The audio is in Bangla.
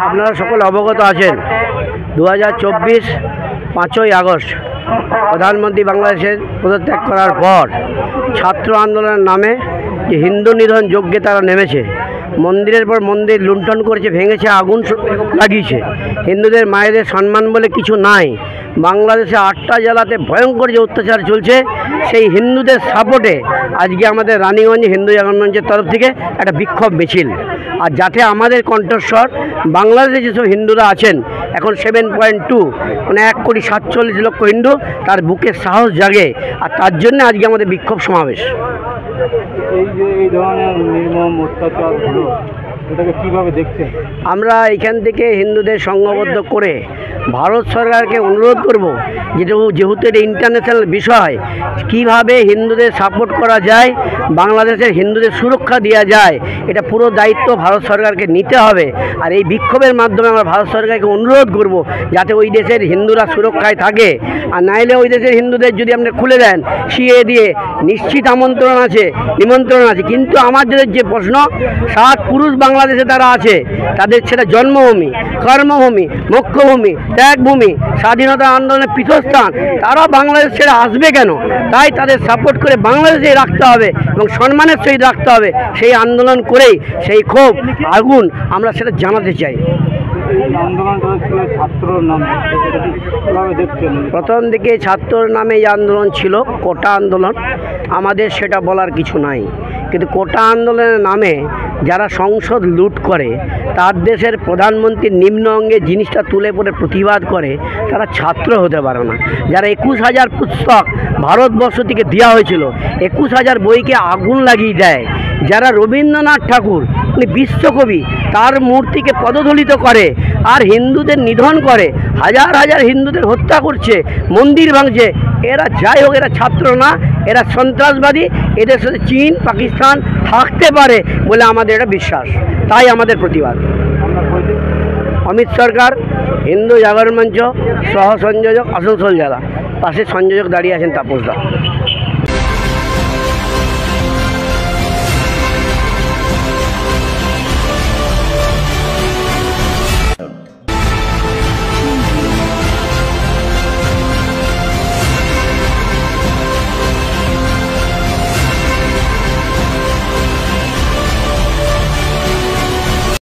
আপনারা সকলে অবগত আছেন 2024 5ই আগস্ট প্রধানমন্ত্রী বাংলাদেশের পদত্যাগ করার পর ছাত্র আন্দোলনের নামে যে হিন্দু নিধন যজ্ঞে তারা নেমেছে, মন্দিরের পর মন্দির লুণ্ঠন করেছে, ভেঙেছে, আগুন লাগিয়েছে। হিন্দুদের মায়েদের সম্মান বলে কিছু নাই। বাংলাদেশে 8টা জেলাতে ভয়ঙ্কর যে অত্যাচার চলছে, সেই হিন্দুদের সাপোর্টে আজকে আমাদের রানীগঞ্জে হিন্দু জাগরণ মঞ্চের তরফ থেকে একটা বিক্ষোভ মিছিল। আর যাতে আমাদের কণ্ঠস্বর বাংলাদেশে যেসব হিন্দুরা আছেন, এখন 7.2 মানে 1,47,00,000 হিন্দু, তার বুকে সাহস জাগে, আর তার জন্য আজকে আমাদের বিক্ষোভ সমাবেশ। এই ধরনের নির্মম অত্যাচার হলো, এটাকে কীভাবে দেখছেন? আমরা এখান থেকে হিন্দুদের সংঘবদ্ধ করে ভারত সরকারকে অনুরোধ করব, যেহেতু এটা ইন্টারন্যাশনাল বিষয়, কিভাবে হিন্দুদের সাপোর্ট করা যায়, বাংলাদেশের হিন্দুদের সুরক্ষা দেওয়া যায়, এটা পুরো দায়িত্ব ভারত সরকারকে নিতে হবে। আর এই বিক্ষোভের মাধ্যমে আমরা ভারত সরকারকে অনুরোধ করব যাতে ওই দেশের হিন্দুরা সুরক্ষায় থাকে। আর নাইলে ওই দেশের হিন্দুদের যদি আপনি খুলে দেন সিএ দিয়ে, নিশ্চিত নিমন্ত্রণ আছে। কিন্তু আমাদের যে প্রশ্ন, 7 পুরুষ বাংলাদেশে তারা আছে, তাদের সেটা জন্মভূমি, কর্মভূমি, মোক্ষভূমি, ত্যাগভূমি, স্বাধীনতা আন্দোলনের পীঠস্থান, তারা বাংলাদেশ ছেড়ে আসবে কেন? তাই তাদের সাপোর্ট করে বাংলাদেশেই রাখতে হবে এবং সম্মানের সহিত রাখতে হবে। সেই আন্দোলন করেই সেই ক্ষোভ আগুন আমরা সেটা জানাতে চাই। প্রথম দিকে ছাত্রর নামে এই আন্দোলন ছিল কোটা আন্দোলন, আমাদের সেটা বলার কিছু নাই। কিন্তু কোটা আন্দোলনের নামে যারা সংসদ লুট করে, তার দেশের প্রধানমন্ত্রীর নিম্ন অঙ্গে জিনিসটা তুলে পড়ে প্রতিবাদ করে, তারা ছাত্র হতে পারে না। যারা 21,000 পুস্তক ভারতবর্ষ থেকে দেওয়া হয়েছিল, 21,000 বইকে আগুন লাগিয়ে দেয়, যারা রবীন্দ্রনাথ ঠাকুর উনি বিশ্বকবি, তার মূর্তিকে পদদলিত করে আর হিন্দুদের নিধন করে, হাজার হাজার হিন্দুদের হত্যা করছে, মন্দির ভাঙছে, এরা যাই হোক, এরা ছাত্র না, এরা সন্ত্রাসবাদী। এদের সাথে চীন, পাকিস্তান থাকতে পারে বলে আমাদের এটা বিশ্বাস, তাই আমাদের প্রতিবাদ। অমিত সরকার, হিন্দু জাগরণ মঞ্চ সহ সংযোজক, আসানসোল জেলা। পাশে সংযোজক দাঁড়িয়ে আছেন তাপস দা।